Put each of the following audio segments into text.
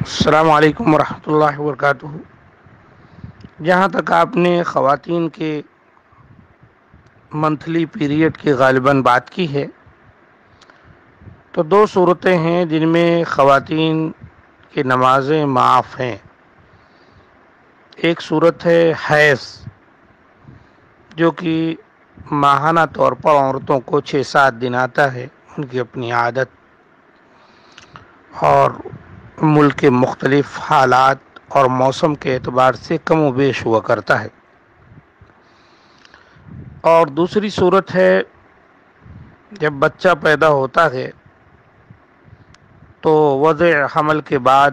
السلام علیکم ورحمۃ اللہ وبرکاتہ۔ جہاں تک آپ نے خواتین کے منتھلی پیریڈ کی غالباً بات کی ہے، تو دو صورتیں ہیں جن میں خواتین کی نمازیں معاف ہیں۔ ایک صورت ہے حیض، جو کہ ماہانہ طور پر عورتوں کو 6-7 دن آتا ہے، ان کی اپنی عادت اور ملک کے مختلف حالات اور موسم کے اعتبار سے کم و بیش ہوا کرتا ہے۔ اور دوسری صورت ہے جب بچہ پیدا ہوتا ہے تو وضع حمل کے بعد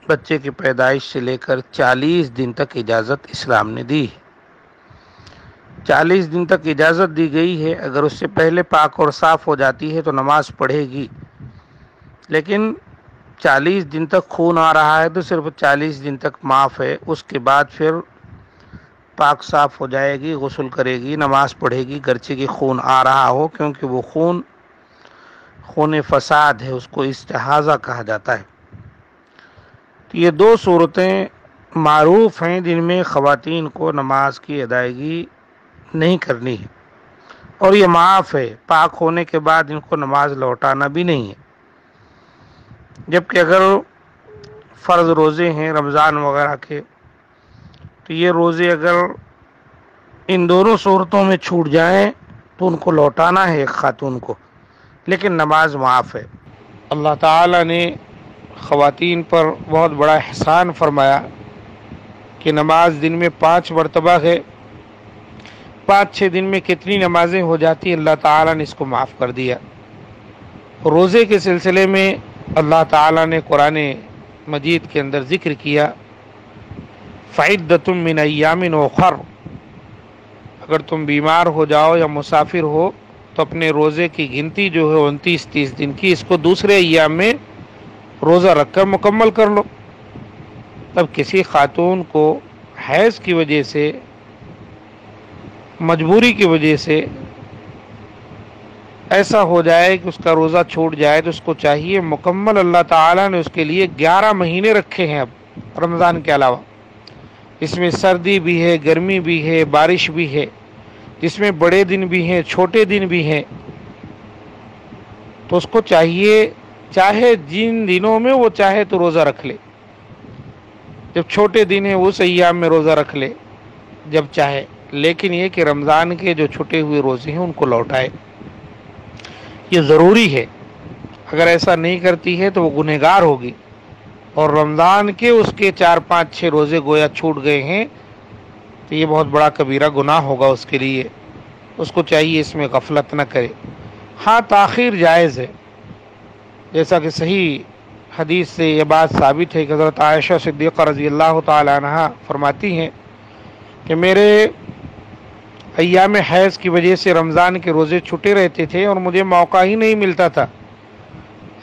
بچے کی پیدائش سے لے کر 40 دن تک اجازت اسلام نے دی ہے۔ 40 دن تک اجازت دی گئی ہے، اگر اس سے پہلے پاک اور صاف ہو جاتی ہے تو نماز پڑھے گی، لیکن 40 دن تک خون آ رہا ہے تو صرف 40 دن تک معاف ہے، اس کے بعد پھر پاک صاف ہو جائے گی، غسل کرے گی، نماز پڑھے گی، گرچہ کہ خون آ رہا ہو، کیونکہ وہ خون فساد ہے، اس کو استحاضہ کہا جاتا ہے۔ تو یہ دو صورتیں معروف ہیں جن میں خواتین کو نماز کی ادائیگی نہیں کرنی ہے، اور یہ معاف ہے، پاک ہونے کے بعد ان کو نماز لوٹانا بھی نہیں ہے۔ جبکہ اگر فرض روزے ہیں رمضان وغیرہ کے، تو یہ روزے اگر ان دونوں صورتوں میں چھوٹ جائیں تو ان کو لوٹانا ہے ایک خاتون کو، لیکن نماز معاف ہے۔ اللہ تعالی نے خواتین پر بہت بڑا احسان فرمایا کہ نماز دن میں 5 مرتبہ ہے، 5-6 دن میں کتنی نمازیں ہو جاتی، اللہ تعالی نے اس کو معاف کر دیا۔ روزے کے سلسلے میں اللہ تعالی نے قرآن مجید کے اندر ذکر کیا، فَعِدَّةٌ مِّنْ أَيَّامٍ أُخَرَ، اگر تم بیمار ہو جاؤ یا مسافر ہو تو اپنے روزے کی گنتی جو ہے 29-30 دن کی، اس کو دوسرے ایام میں روزہ رکھ کر مکمل کر لو۔ تب کسی خاتون کو حیض کی وجہ سے، مجبوری کی وجہ سے ایسا ہو جائے کہ اس کا روزہ چھوٹ جائے تو اس کو چاہیے مکمل، اللہ تعالیٰ نے اس کے لیے 11 مہینے رکھے ہیں اب رمضان کے علاوہ، اس میں سردی بھی ہے، گرمی بھی ہے، بارش بھی ہے، جس میں بڑے دن بھی ہیں، چھوٹے دن بھی ہیں، تو اس کو چاہیے چاہے جن دنوں میں وہ چاہے تو روزہ رکھ لے، جب چھوٹے دن ہیں اس ایام میں روزہ رکھ لے جب چاہے، لیکن یہ کہ رمضان کے جو چھٹے ہوئے روزے ہیں ان کو لوٹائے، یہ ضروری ہے۔ اگر ایسا نہیں کرتی ہے تو وہ گنہگار ہوگی، اور رمضان کے اس کے 4-5-6 روزے گویا چھوٹ گئے ہیں تو یہ بہت بڑا کبیرہ گناہ ہوگا اس کے لیے، اس کو چاہیے اس میں غفلت نہ کرے۔ ہاں، تاخیر جائز ہے، جیسا کہ صحیح حدیث سے یہ بات ثابت ہے کہ حضرت عائشہ صدیقہ رضی اللہ تعالی عنہا فرماتی ہیں کہ میرے ایام حیض کی وجہ سے رمضان کے روزے چھٹے رہتے تھے اور مجھے موقع ہی نہیں ملتا تھا،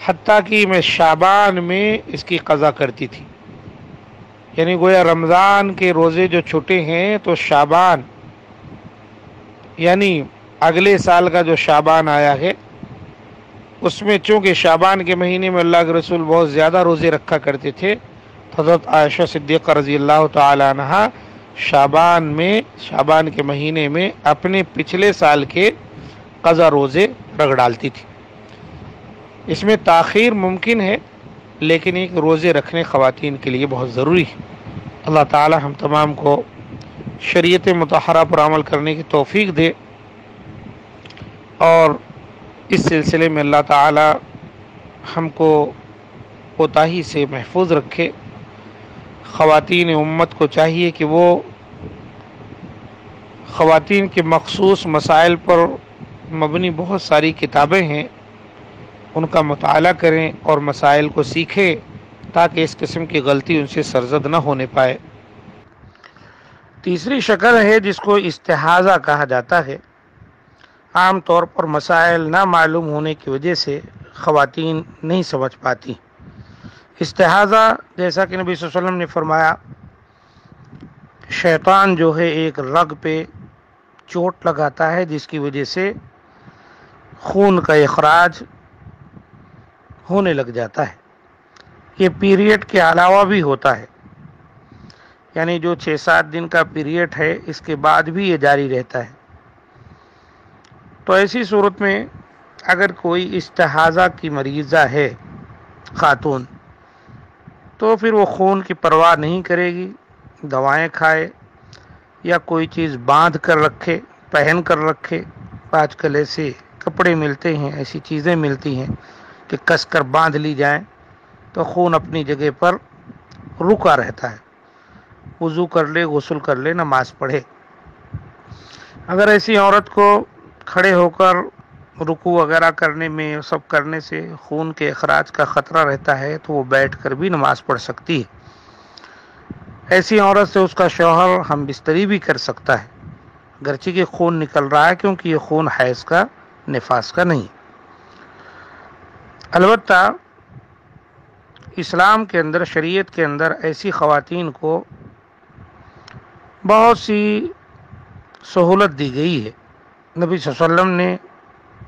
حتیٰ کہ میں شعبان میں اس کی قضا کرتی تھی، یعنی گویا رمضان کے روزے جو چھٹے ہیں تو شعبان یعنی اگلے سال کا جو شعبان آیا ہے اس میں، چونکہ شعبان کے مہینے میں اللہ کے رسول بہت زیادہ روزے رکھا کرتے تھے، حضرت عائشہ صدیقہ رضی اللہ تعالی عنہا شعبان کے مہینے میں اپنے پچھلے سال کے قضا روزے رکھ ڈالتی تھی۔ اس میں تاخیر ممکن ہے، لیکن ایک روزے رکھنے خواتین کے لیے بہت ضروری ہے۔ اللہ تعالی ہم تمام کو شریعت مطہرہ پر عمل کرنے کی توفیق دے، اور اس سلسلے میں اللہ تعالی ہم کو کوتاہی سے محفوظ رکھے۔ خواتین امت کو چاہیے کہ وہ خواتین کے مخصوص مسائل پر مبنی بہت ساری کتابیں ہیں، ان کا مطالعہ کریں اور مسائل کو سیکھیں، تاکہ اس قسم کی غلطی ان سے سرزد نہ ہونے پائے۔ تیسری شکل ہے جس کو استحاضہ کہا جاتا ہے۔ عام طور پر مسائل نہ معلوم ہونے کی وجہ سے خواتین نہیں سمجھ پاتی۔ استحاضہ، جیسا کہ نبی صلی اللہ علیہ وسلم نے فرمایا، شیطان جو ہے ایک رگ پہ چوٹ لگاتا ہے جس کی وجہ سے خون کا اخراج ہونے لگ جاتا ہے، یہ پیریڈ کے علاوہ بھی ہوتا ہے، یعنی جو 6-7 دن کا پیریڈ ہے اس کے بعد بھی یہ جاری رہتا ہے۔ تو ایسی صورت میں اگر کوئی استحاضہ کی مریضہ ہے خاتون، تو پھر وہ خون کی پرواہ نہیں کرے گی، دوائیں کھائے یا کوئی چیز باندھ کر رکھے، پہن کر رکھے۔ آج کل ایسے کپڑے ملتے ہیں، ایسی چیزیں ملتی ہیں کہ کس کر باندھ لی جائیں تو خون اپنی جگہ پر رکا رہتا ہے۔ وضو کر لے، غسل کر لے، نماز پڑھے۔ اگر ایسی عورت کو کھڑے ہو کر رکوع وغیرہ کرنے میں سب کرنے سے خون کے اخراج کا خطرہ رہتا ہے تو وہ بیٹھ کر بھی نماز پڑھ سکتی ہے۔ ایسی عورت سے اس کا شوہر ہم بستری بھی کر سکتا ہے، گرچہ کہ خون نکل رہا ہے، کیونکہ یہ خون حیض کا، نفاس کا نہیں۔ البتہ اسلام کے اندر، شریعت کے اندر ایسی خواتین کو بہت سی سہولت دی گئی ہے۔ نبی صلی اللہ علیہ وسلم نے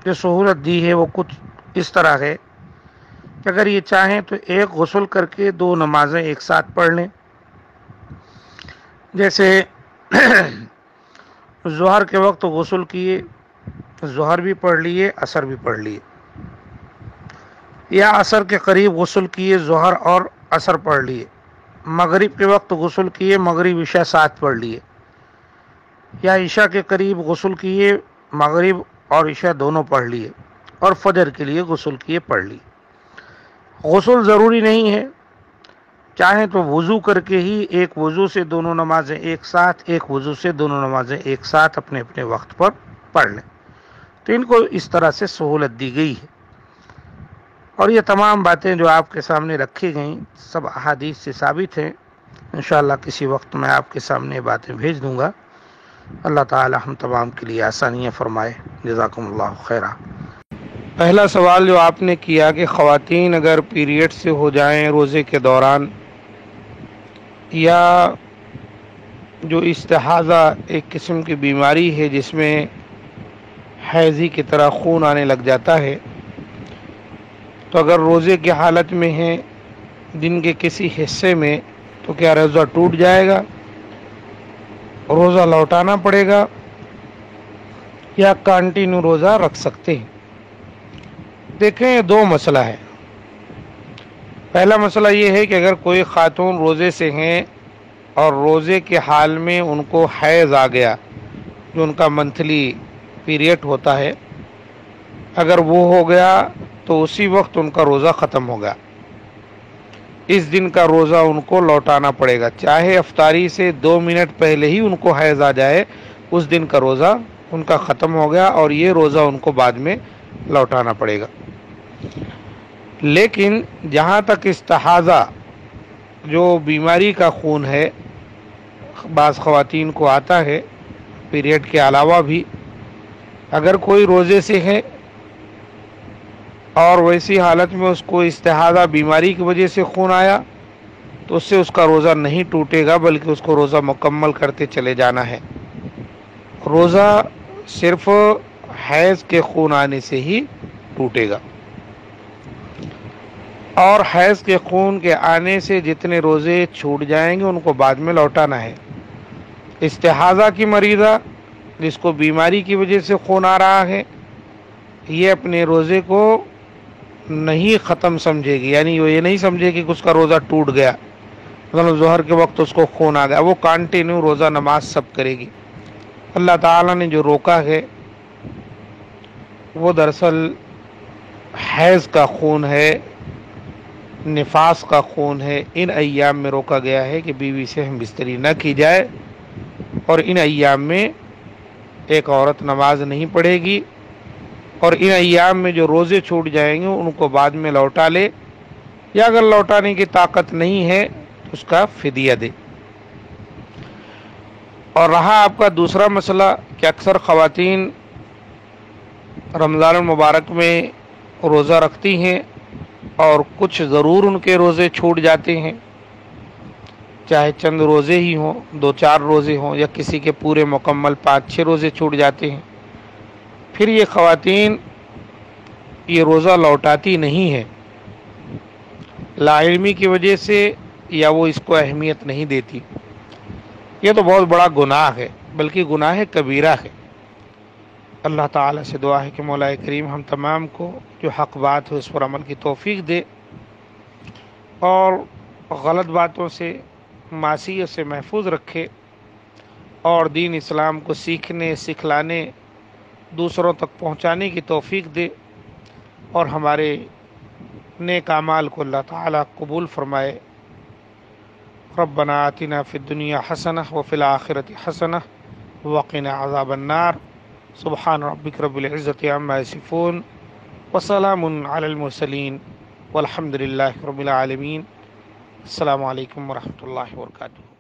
جو سہولت دی ہے وہ کچھ اس طرح ہے کہ اگر یہ چاہیں تو ایک غسل کر کے 2 نمازیں ایک ساتھ پڑھ لیں، جیسے ظہر کے وقت غسل کیے، ظہر بھی پڑھ لیے، عصر بھی پڑھ لیے، یا عصر کے قریب غسل کیے، ظہر اور عصر پڑھ لیے، مغرب کے وقت غسل کیے، مغرب عشاء ساتھ پڑھ لیے، یا عشاء کے قریب غسل کیے، مغرب اور عشاء دونوں پڑھ لیے، اور فجر کے لیے غسل کیے، پڑھ لیے۔ غسل ضروری نہیں ہے، چاہیں تو وضو کر کے ہی ایک وضو سے دونوں نمازیں ایک ساتھ، ایک وضو سے دونوں نمازیں ایک ساتھ اپنے اپنے وقت پر پڑھ لیں۔ تو ان کو اس طرح سے سہولت دی گئی ہے، اور یہ تمام باتیں جو آپ کے سامنے رکھی گئیں سب احادیث سے ثابت ہیں۔ انشاءاللہ کسی وقت میں آپ کے سامنے باتیں بھیج دوں گا۔ اللہ تعالی ہم تمام کے لیے آسانیاں فرمائے۔ جزاکم اللہ خیرہ۔ پہلا سوال جو آپ نے کیا کہ خواتین اگر پیریڈ سے ہو جائیں روزے کے دوران، یا جو استحاضہ ایک قسم کی بیماری ہے جس میں حیضی کی طرح خون آنے لگ جاتا ہے، تو اگر روزے کی حالت میں ہیں دن کے کسی حصے میں، تو کیا روزہ ٹوٹ جائے گا، روزہ لوٹانا پڑے گا، یا کنٹینیو روزہ رکھ سکتے ہیں؟ دیکھیں، یہ 2 مسئلہ ہے۔ پہلا مسئلہ یہ ہے کہ اگر کوئی خاتون روزے سے ہیں اور روزے کے حال میں ان کو حیض آ گیا، جو ان کا منتھلی پیریڈ ہوتا ہے، اگر وہ ہو گیا تو اسی وقت ان کا روزہ ختم ہو گیا، اس دن کا روزہ ان کو لوٹانا پڑے گا، چاہے افطاری سے 2 منٹ پہلے ہی ان کو حیض آ جائے، اس دن کا روزہ ان کا ختم ہو گیا اور یہ روزہ ان کو بعد میں لوٹانا پڑے گا۔ لیکن جہاں تک استحاضہ جو بیماری کا خون ہے، بعض خواتین کو آتا ہے پیریڈ کے علاوہ بھی، اگر کوئی روزے سے ہے اور ویسی حالت میں اس کو استحاضہ بیماری کی وجہ سے خون آیا، تو اس سے اس کا روزہ نہیں ٹوٹے گا، بلکہ اس کو روزہ مکمل کرتے چلے جانا ہے۔ روزہ صرف حیض کے خون آنے سے ہی ٹوٹے گا، اور حیض کے خون کے آنے سے جتنے روزے چھوٹ جائیں گے ان کو بعد میں لوٹانا ہے۔ استحاضہ کی مریضہ جس کو بیماری کی وجہ سے خون آ رہا ہے، یہ اپنے روزے کو نہیں ختم سمجھے گی، یعنی وہ یہ نہیں سمجھے کہ اس کا روزہ ٹوٹ گیا، مطلب ظہر کے وقت اس کو خون آ گیا، وہ کنٹینیو روزہ نماز سب کرے گی۔ اللہ تعالیٰ نے جو روکا ہے وہ دراصل حیض کا خون ہے، نفاس کا خون ہے۔ ان ایام میں روکا گیا ہے کہ بیوی سے ہم بستری نہ کی جائے، اور ان ایام میں ایک عورت نماز نہیں پڑھے گی، اور ان ایام میں جو روزے چھوٹ جائیں گے ان کو بعد میں لوٹا لے، یا اگر لوٹانے کی طاقت نہیں ہے تو اس کا فدیہ دے۔ اور رہا آپ کا دوسرا مسئلہ کہ اکثر خواتین رمضان المبارک میں روزہ رکھتی ہیں اور کچھ ضرور ان کے روزے چھوٹ جاتے ہیں، چاہے چند روزے ہی ہوں، 2-4 روزے ہوں، یا کسی کے پورے مکمل 5-6 روزے چھوٹ جاتے ہیں، پھر یہ خواتین یہ روزہ لوٹاتی نہیں ہے، لا علمی کی وجہ سے یا وہ اس کو اہمیت نہیں دیتی، یہ تو بہت بڑا گناہ ہے، بلکہ گناہ کبیرہ ہے۔ اللہ تعالیٰ سے دعا ہے کہ مولا کریم ہم تمام کو جو حق بات ہے اس پر عمل کی توفیق دے، اور غلط باتوں سے، معصیت سے محفوظ رکھے، اور دین اسلام کو سیکھنے، سکھلانے، دوسروں تک پہنچانے کی توفیق دے، اور ہمارے نیک اعمال کو اللہ تعالیٰ قبول فرمائے۔ ربنا آتنا فی الدنیا حسنہ وفی الآخرۃ حسنہ وقنا عذاب النار۔ سبحان ربک رب العزۃ عما یصفون وسلام علی المرسلین والحمد للہ رب العالمین۔ السلام علیکم ورحمۃ اللہ وبرکاتہ۔